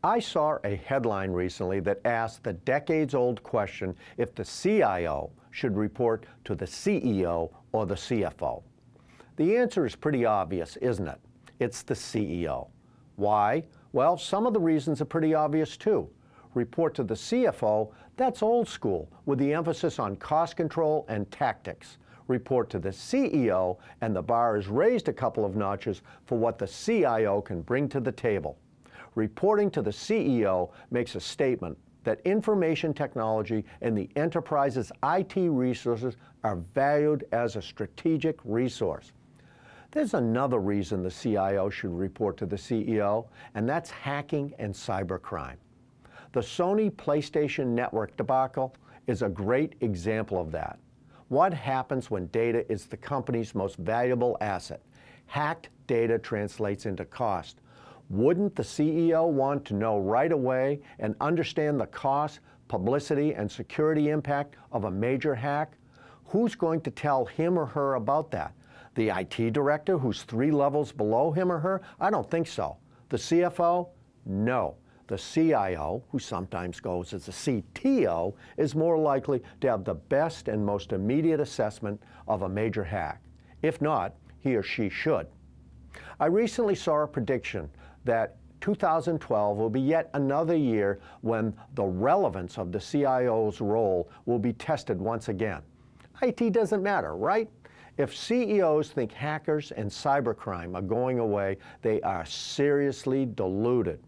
I saw a headline recently that asked the decades-old question if the CIO should report to the CEO or the CFO. The answer is pretty obvious, isn't it? It's the CEO. Why? Well, some of the reasons are pretty obvious too. Report to the CFO, that's old school, with the emphasis on cost control and tactics. Report to the CEO, and the bar is raised a couple of notches for what the CIO can bring to the table. Reporting to the CEO makes a statement that information technology and the enterprise's IT resources are valued as a strategic resource. There's another reason the CIO should report to the CEO, and that's hacking and cybercrime. The Sony PlayStation Network debacle is a great example of that. What happens when data is the company's most valuable asset? Hacked data translates into cost. Wouldn't the CEO want to know right away and understand the cost, publicity, and security impact of a major hack? Who's going to tell him or her about that? The IT director who's 3 levels below him or her? I don't think so. The CFO? No. The CIO, who sometimes goes as a CTO, is more likely to have the best and most immediate assessment of a major hack. If not, he or she should. I recently saw a prediction that 2012 will be yet another year when the relevance of the CIO's role will be tested once again. IT doesn't matter, right? If CEOs think hackers and cybercrime are going away, they are seriously deluded.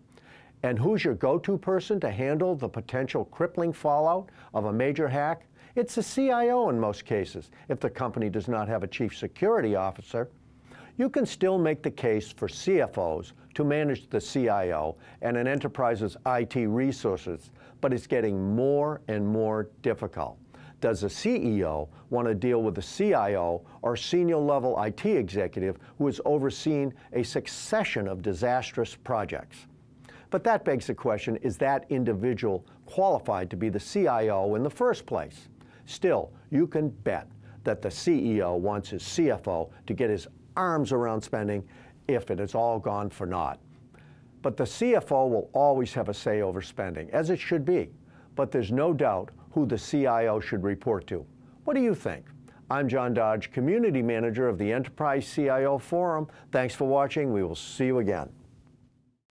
And who's your go-to person to handle the potential crippling fallout of a major hack? It's the CIO in most cases, if the company does not have a chief security officer. You can still make the case for CFOs to manage the CIO and an enterprise's IT resources, but it's getting more and more difficult. Does the CEO want to deal with the CIO or senior level IT executive who has overseen a succession of disastrous projects? But that begs the question, is that individual qualified to be the CIO in the first place? Still, you can bet that the CEO wants his CFO to get his arms around spending if it has all gone for naught. But the CFO will always have a say over spending, as it should be. But there's no doubt who the CIO should report to. What do you think? I'm John Dodge, Community Manager of the Enterprise CIO Forum. Thanks for watching. We will see you again.